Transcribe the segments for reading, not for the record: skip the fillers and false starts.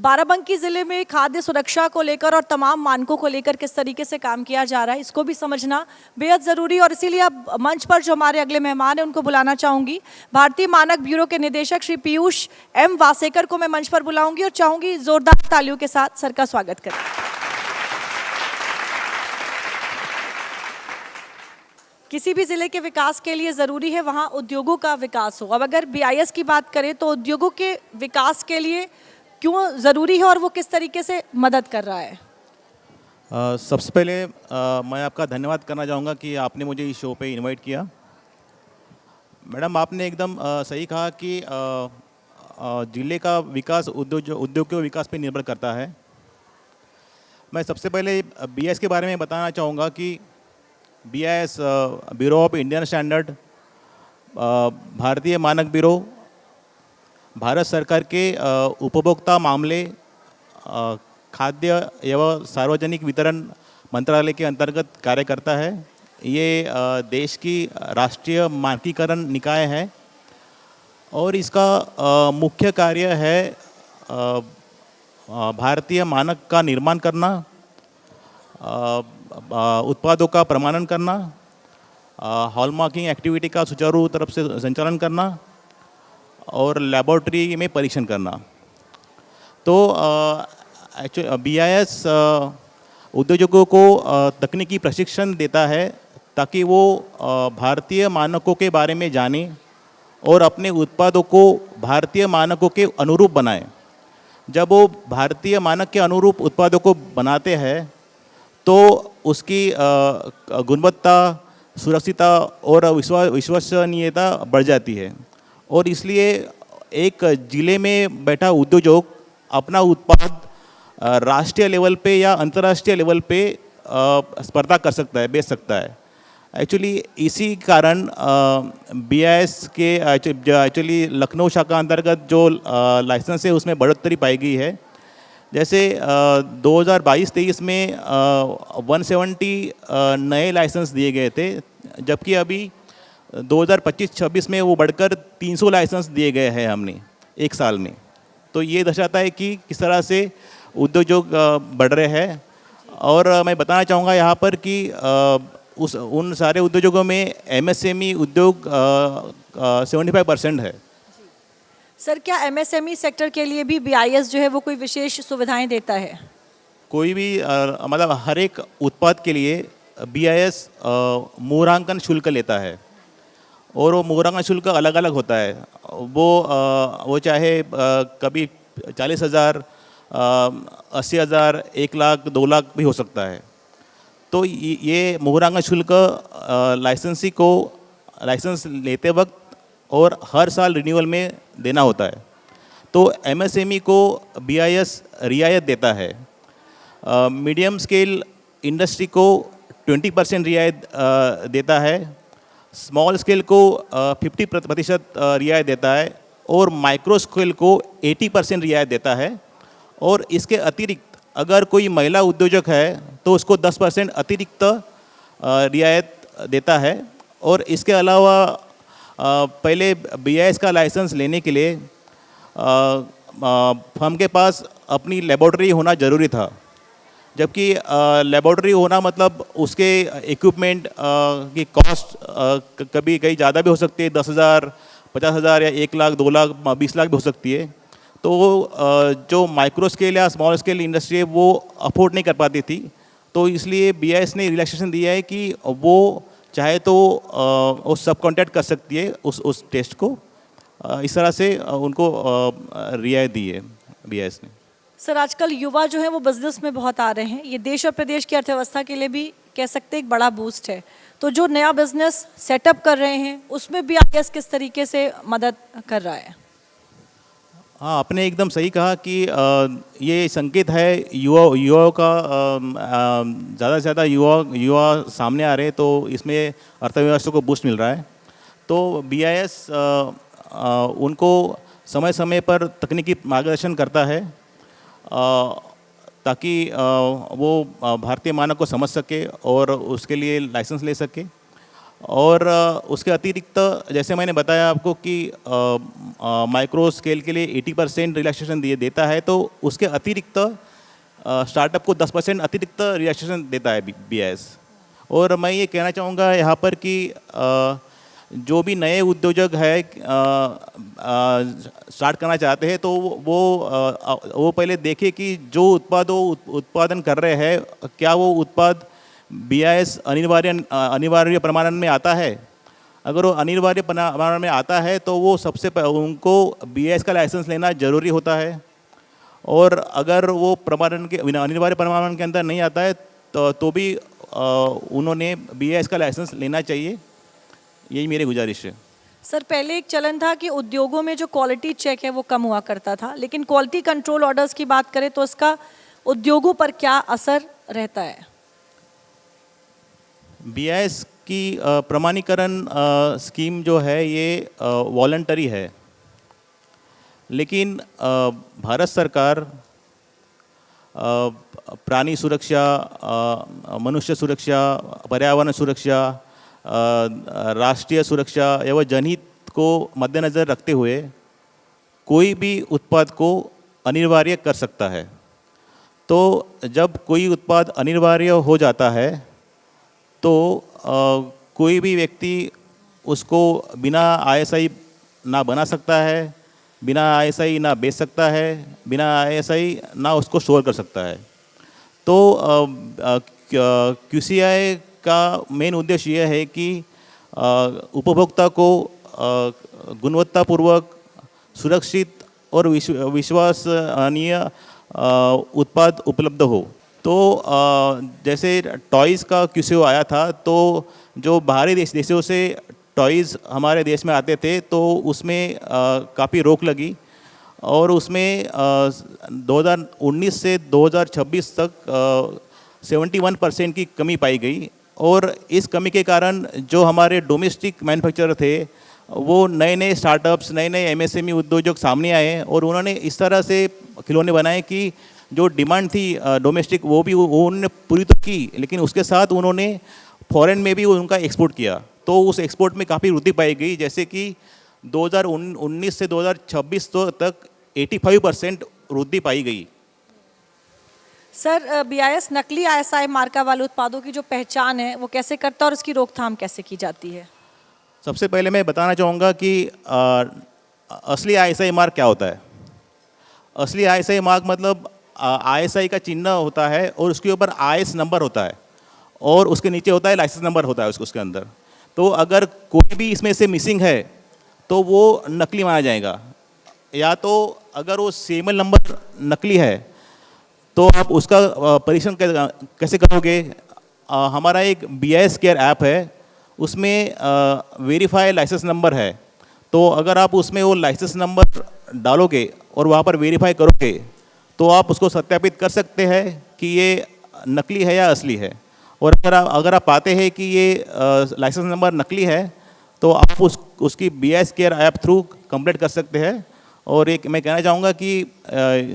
बाराबंकी ज़िले में खाद्य सुरक्षा को लेकर और तमाम मानकों को लेकर किस तरीके से काम किया जा रहा है, इसको भी समझना बेहद ज़रूरी। और इसीलिए अब मंच पर जो हमारे अगले मेहमान हैं उनको बुलाना चाहूँगी। भारतीय मानक ब्यूरो के निदेशक श्री पीयूष एम वासेकर को मैं मंच पर बुलाऊंगी और चाहूँगी ज़ोरदार तालियों के साथ सर का स्वागत करें। किसी भी ज़िले के विकास के लिए ज़रूरी है वहाँ उद्योगों का विकास हो। अब अगर बीआईएस की बात करें तो उद्योगों के विकास के लिए क्यों ज़रूरी है और वो किस तरीके से मदद कर रहा है? सबसे पहले मैं आपका धन्यवाद करना चाहूँगा कि आपने मुझे इस शो पे इनवाइट किया। मैडम, आपने एकदम सही कहा कि ज़िले का विकास उद्योग के विकास पे निर्भर करता है। मैं सबसे पहले बीआईएस के बारे में बताना चाहूँगा कि BIS bureau of Indian standard, भारतीय मानक ब्यूरो, भारत सरकार के उपभोक्ता मामले, खाद्य एवं सार्वजनिक वितरण मंत्रालय के अंतर्गत कार्य करता है। ये देश की राष्ट्रीय मानकीकरण निकाय है और इसका मुख्य कार्य है भारतीय मानक का निर्माण करना, उत्पादों का प्रमाणन करना, हॉलमार्किंग एक्टिविटी का सुचारू रूप से संचालन करना और लेबोरेटरी में परीक्षण करना। तो बीआईएस उद्योगों को तकनीकी प्रशिक्षण देता है ताकि वो भारतीय मानकों के बारे में जाने और अपने उत्पादों को भारतीय मानकों के अनुरूप बनाएं। जब वो भारतीय मानक के अनुरूप उत्पादों को बनाते हैं तो उसकी गुणवत्ता, सुरक्षितता और विश्वसनीयता बढ़ जाती है। और इसलिए एक ज़िले में बैठा उद्योग अपना उत्पाद राष्ट्रीय लेवल पे या अंतर्राष्ट्रीय लेवल पे स्पर्धा कर सकता है, बेच सकता है। एक्चुअली इसी कारण बीआईएस के एक्चुअली लखनऊ शाखा अंतर्गत जो लाइसेंस है उसमें बढ़ोतरी पाई गई है। जैसे 2022-23 में 170 नए लाइसेंस दिए गए थे, जबकि अभी 2025-26 में वो बढ़कर 300 लाइसेंस दिए गए हैं हमने एक साल में। तो ये दर्शाता है कि किस तरह से उद्योग बढ़ रहे हैं। और मैं बताना चाहूँगा यहाँ पर कि उन सारे उद्योगों में एमएसएमई उद्योग 75% है। सर, क्या एमएसएमई सेक्टर के लिए भी बीआईएस जो है वो कोई विशेष सुविधाएं देता है? कोई भी मतलब हर एक उत्पाद के लिए बीआईएस मूल्यांकन शुल्क लेता है और वो मूल्यांकन शुल्क अलग अलग होता है। वो चाहे कभी 40,000, 80,000, 1 लाख, 2 लाख भी हो सकता है। तो ये मूल्यांकन शुल्क लाइसेंस लेते वक्त और हर साल रिन्यूअल में देना होता है। तो एमएसएमई को बीआईएस रियायत देता है। मीडियम स्केल इंडस्ट्री को 20% रियायत देता है, स्मॉल स्केल को 50% रियायत देता है और माइक्रो स्केल को 80% रियायत देता है। और इसके अतिरिक्त अगर कोई महिला उद्योजक है तो उसको 10% अतिरिक्त रियायत देता है। और इसके अलावा पहले बीआईएस का लाइसेंस लेने के लिए फर्म के पास अपनी लेबोरेटरी होना ज़रूरी था, जबकि लेबोरेटरी होना मतलब उसके इक्विपमेंट की कॉस्ट कभी कहीं ज़्यादा भी हो सकती है, 10,000, 50,000 या 1 लाख, 2 लाख, 20 लाख भी हो सकती है। तो जो माइक्रो स्केल या स्मॉल स्केल इंडस्ट्री है वो अफोर्ड नहीं कर पाती थी। तो इसलिए बीआईएस ने रिलैक्सेशन दिया है कि वो चाहे तो वो सब कॉन्ट्रैक्ट कर सकती है उस टेस्ट को। इस तरह से उनको रियायत दी है बीआईएस ने। सर, आजकल युवा जो है वो बिजनेस में बहुत आ रहे हैं। ये देश और प्रदेश की अर्थव्यवस्था के लिए भी कह सकते हैं एक बड़ा बूस्ट है। तो जो नया बिजनेस सेटअप कर रहे हैं उसमें बीआईएस किस तरीके से मदद कर रहा है? हाँ, आपने एकदम सही कहा कि ये संकेत है युवाओं का, ज़्यादा से ज़्यादा युवा सामने आ रहे हैं, तो इसमें अर्थव्यवस्था को बूस्ट मिल रहा है। तो बीआईएस उनको समय समय पर तकनीकी मार्गदर्शन करता है ताकि वो भारतीय मानक को समझ सके और उसके लिए लाइसेंस ले सके। और उसके अतिरिक्त जैसे मैंने बताया आपको कि माइक्रो स्केल के लिए 80% रिलैक्सेशन देता है, तो उसके अतिरिक्त स्टार्टअप को 10% अतिरिक्त रिलैक्सेशन देता है BIS। और मैं ये कहना चाहूँगा यहाँ पर कि जो भी नए उद्योजक है स्टार्ट करना चाहते हैं, तो वो पहले देखे कि जो उत्पादन कर रहे हैं क्या वो उत्पाद BIS अनिवार्य प्रमाणन में आता है। अगर वो अनिवार्य प्रमाणन में आता है तो वो उनको BIS का लाइसेंस लेना ज़रूरी होता है। और अगर वो अनिवार्य प्रमाणन के अंदर नहीं आता है तो भी उन्होंने BIS का लाइसेंस लेना चाहिए। यही मेरी गुजारिश है। सर, पहले एक चलन था कि उद्योगों में जो क्वालिटी चेक है वो कम हुआ करता था, लेकिन क्वालिटी कंट्रोल ऑर्डर्स की बात करें तो इसका उद्योगों पर क्या असर रहता है? BIS की प्रमाणीकरण स्कीम जो है ये वॉलंटरी है, लेकिन भारत सरकार प्राणी सुरक्षा, मनुष्य सुरक्षा, पर्यावरण सुरक्षा, राष्ट्रीय सुरक्षा एवं जनहित को मद्देनज़र रखते हुए कोई भी उत्पाद को अनिवार्य कर सकता है। तो जब कोई उत्पाद अनिवार्य हो जाता है तो कोई भी व्यक्ति उसको बिना ISI ना बना सकता है, बिना ISI ना बेच सकता है, बिना ISI ना उसको स्टोर कर सकता है। तो QCI का मेन उद्देश्य यह है कि उपभोक्ता को गुणवत्तापूर्वक, सुरक्षित और विश्वसनीय उत्पाद उपलब्ध हो। तो जैसे टॉयज़ का QCO आया था, तो जो बाहरी देशों से टॉयज़ हमारे देश में आते थे तो उसमें काफ़ी रोक लगी और उसमें 2019 से 2026 तक 71% की कमी पाई गई। और इस कमी के कारण जो हमारे डोमेस्टिक मैन्युफैक्चरर थे वो नए स्टार्टअप्स, नए MSME उद्योजक सामने आए और उन्होंने इस तरह से खिलौने बनाए कि जो डिमांड थी डोमेस्टिक वो उन्होंने पूरी तो की, लेकिन उसके साथ उन्होंने फॉरेन में भी उनका एक्सपोर्ट किया। तो उस एक्सपोर्ट में काफ़ी वृद्धि पाई गई, जैसे कि 2019 से 2026 तक 85% वृद्धि पाई गई। सर, BIS नकली ISI मार्का वाले उत्पादों की जो पहचान है वो कैसे करता है और उसकी रोकथाम कैसे की जाती है? सबसे पहले मैं बताना चाहूँगा कि असली ISI मार्क क्या होता है। असली ISI मार्क मतलब ISI का चिन्ह होता है और उसके ऊपर IS नंबर होता है और उसके नीचे होता है लाइसेंस नंबर होता है उसके अंदर। तो अगर कोई भी इसमें से मिसिंग है तो वो नकली माना जाएगा, या तो अगर वो सीरियल नंबर नकली है तो आप उसका परीक्षण कैसे करोगे? हमारा एक BIS केयर ऐप है, उसमें वेरीफाई लाइसेंस नंबर है। तो अगर आप उसमें वो लाइसेंस नंबर डालोगे और वहाँ पर वेरीफाई करोगे तो आप उसको सत्यापित कर सकते हैं कि ये नकली है या असली है। और अगर आप पाते हैं कि ये लाइसेंस नंबर नकली है तो आप उसकी BIS care app through complaint कर सकते हैं। और एक मैं कहना चाहूँगा कि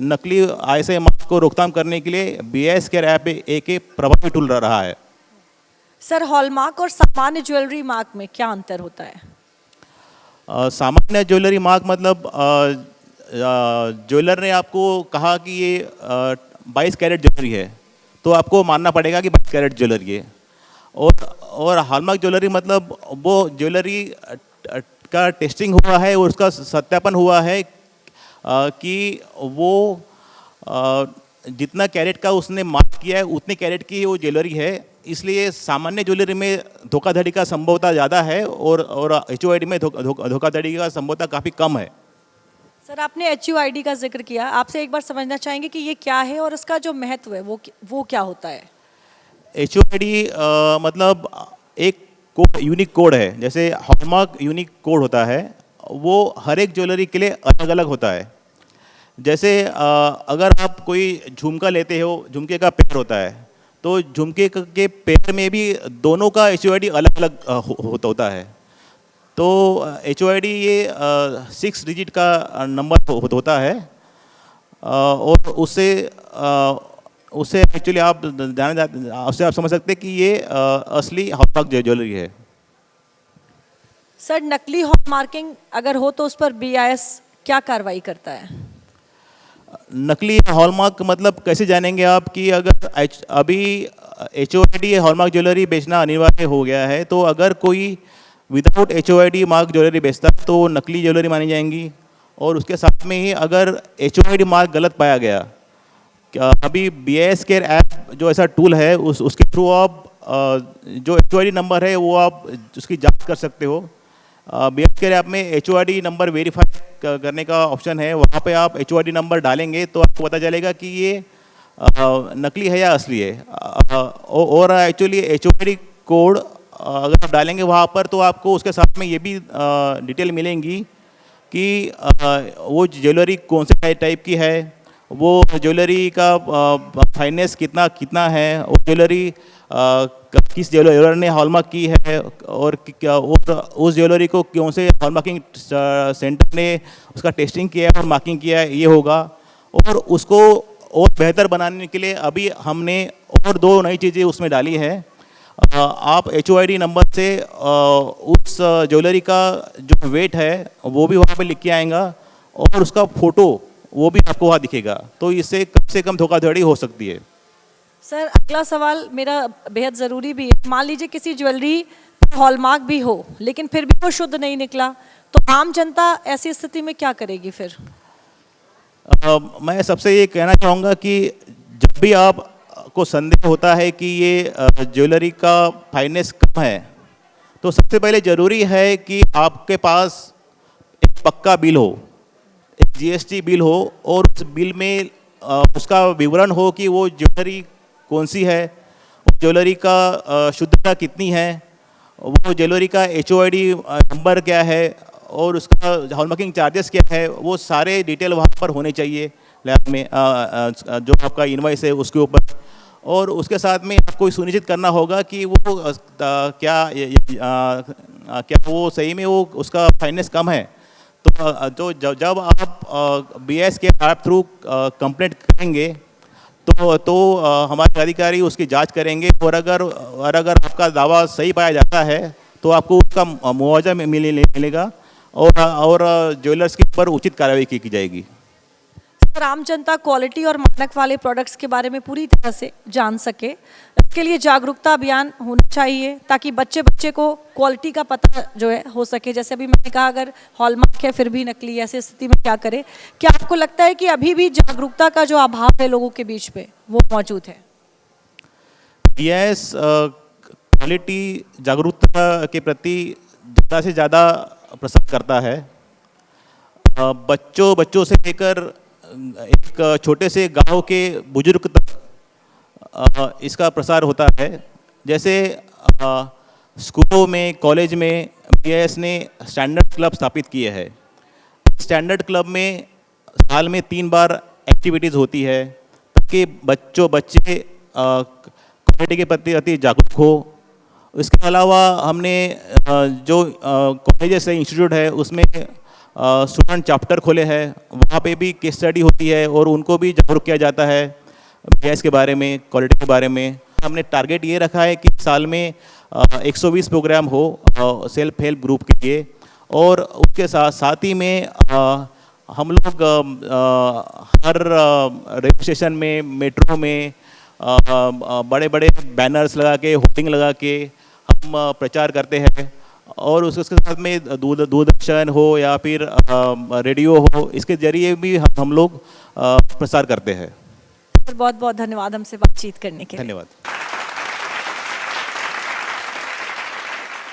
नकली ISI मार्क को रोकथाम करने के लिए BIS केयर ऐप एक प्रभावी टूल रहा है। सर, हॉलमार्क और सामान्य ज्वेलरी मार्क में क्या अंतर होता है? सामान्य ज्वेलरी मार्क मतलब ज्वेलर ने आपको कहा कि ये 22 कैरेट ज्वेलरी है तो आपको मानना पड़ेगा कि 22 कैरेट ज्वेलरी है। और हॉलमार्क ज्वेलरी मतलब वो ज्वेलरी का टेस्टिंग हुआ है और उसका सत्यापन हुआ है कि वो जितना कैरेट का उसने मार्क किया है उतने कैरेट की वो ज्वेलरी है। इसलिए सामान्य ज्वेलरी में धोखाधड़ी का संभवता ज़्यादा है और HUID में धोखाधड़ी का संभवता काफ़ी कम है। सर, आपने HUID का जिक्र किया, आपसे एक बार समझना चाहेंगे कि ये क्या है और इसका जो महत्व है वो क्या होता है? HUID मतलब एक कोड, यूनिक कोड है। जैसे हॉलमार्क यूनिक कोड होता है, वो हर एक ज्वेलरी के लिए अलग अलग होता है। जैसे अगर आप कोई झुमका लेते हो, झुमके का पेयर होता है, तो झुमके के पेयर में भी दोनों का HUID अलग अलग होता है। तो HUID ये 6 डिजिट का नंबर होता है और उससे एक्चुअली आप समझ सकते हैं कि ये असली हॉलमार्क ज्वेलरी है। सर नकली हॉलमार्किंग अगर हो तो उस पर BIS क्या कार्रवाई करता है? नकली हॉलमार्क मतलब कैसे जानेंगे आप कि अगर अभी HOID हॉलमार्क ज्वेलरी बेचना अनिवार्य हो गया है, तो अगर कोई विदाउट HOID मार्क ज्वेलरी बेचता है तो नकली ज्वेलरी मानी जाएंगी। और उसके साथ में ही अगर HOID मार्क गलत पाया गया, अभी BIS केयर ऐप जो ऐसा टूल है उसके थ्रू आप जो HOID नंबर है वो आप उसकी जांच कर सकते हो। BIS केयर ऐप में HOID नंबर वेरीफाई करने का ऑप्शन है, वहाँ पे आप HOID नंबर डालेंगे तो आपको पता चलेगा कि ये नकली है या असली है। और एक्चुअली HOID कोड अगर आप डालेंगे वहाँ पर तो आपको उसके साथ में ये भी डिटेल मिलेंगी कि वो ज्वेलरी कौन से टाइप की है, वो ज्वेलरी का फाइनेंस कितना है, वो ज्वेलरी किस ज्वेलर ने हॉलमार्क की है, और उस ज्वेलरी को कौन से हॉलमार्किंग सेंटर ने उसका टेस्टिंग किया है और मार्किंग किया है, ये होगा। और उसको और बेहतर बनाने के लिए अभी हमने और 2 नई चीज़ें उसमें डाली है। आप HOID नंबर से उस ज्वेलरी का जो वेट है वो भी वहाँ पे लिख के आएगा और उसका फ़ोटो वो भी आपको वहाँ दिखेगा, तो इससे कम से कम धोखाधड़ी हो सकती है। सर अगला सवाल मेरा बेहद ज़रूरी भी है। मान लीजिए किसी ज्वेलरी पर हॉलमार्क भी हो लेकिन फिर भी वो शुद्ध नहीं निकला, तो आम जनता ऐसी स्थिति में क्या करेगी फिर? मैं सबसे ये कहना चाहूँगा कि जब भी आपको संदेह होता है कि ये ज्वेलरी का फाइनेंस कम है, तो सबसे पहले ज़रूरी है कि आपके पास एक पक्का बिल हो, एक GST बिल हो, और उस बिल में उसका विवरण हो कि वो ज्वेलरी कौन सी है, वो ज्वेलरी का शुद्धता कितनी है, वो ज्वेलरी का HOID नंबर क्या है, और उसका हॉलमार्किंग चार्जेस क्या है, वो सारे डिटेल वहाँ पर होने चाहिए लैब में, जो आपका इनवॉइस है उसके ऊपर। और उसके साथ में आपको सुनिश्चित करना होगा कि वो क्या वो सही में वो उसका फाइनेंस कम है। तो जब आप BIS के ऐप थ्रू कंप्लेंट करेंगे तो हमारे अधिकारी उसकी जांच करेंगे, और अगर आपका दावा सही पाया जाता है तो आपको उसका मुआवजा मिलेगा और ज्वेलर्स के ऊपर उचित कार्रवाई की जाएगी। सर आम जनता क्वालिटी और मानक वाले प्रोडक्ट्स के बारे में पूरी तरह से जान सके, इसके लिए जागरूकता अभियान होना चाहिए ताकि बच्चे को क्वालिटी का पता जो है हो सके। जैसे अभी मैंने कहा अगर हॉलमार्क है फिर भी नकली, ऐसी स्थिति में क्या करें? क्या आपको लगता है कि अभी भी जागरूकता का जो अभाव है लोगों के बीच में वो मौजूद है? BIS क्वालिटी जागरूकता के प्रति ज़्यादा से ज़्यादा प्रसार करता है। बच्चों से लेकर एक छोटे से गांव के बुजुर्ग तक इसका प्रसार होता है। जैसे स्कूलों में, कॉलेज में BIS ने स्टैंडर्ड क्लब स्थापित किए हैं। स्टैंडर्ड क्लब में साल में 3 बार एक्टिविटीज़ होती है ताकि बच्चे क्वालिटी के प्रति जागरूक हो। इसके अलावा हमने जो कॉलेजेस है, इंस्टीट्यूट है, उसमें स्टूडेंट चैप्टर खोले हैं, वहाँ पे भी केस स्टडी होती है और उनको भी जागरूक किया जाता है BIS के बारे में, क्वालिटी के बारे में। हमने टारगेट ये रखा है कि साल में 120 प्रोग्राम हो सेल्फ हेल्प ग्रुप के लिए, और उसके साथ ही में हम लोग हर रेलवे स्टेशन में, मेट्रो में बड़े बड़े बैनर्स लगा के, होर्डिंग लगा के हम प्रचार करते हैं। और उसके साथ में दूरदर्शन हो या फिर रेडियो हो, इसके जरिए भी हम लोग प्रसार करते हैं। बहुत बहुत धन्यवाद हमसे बातचीत करने के लिए। धन्यवाद।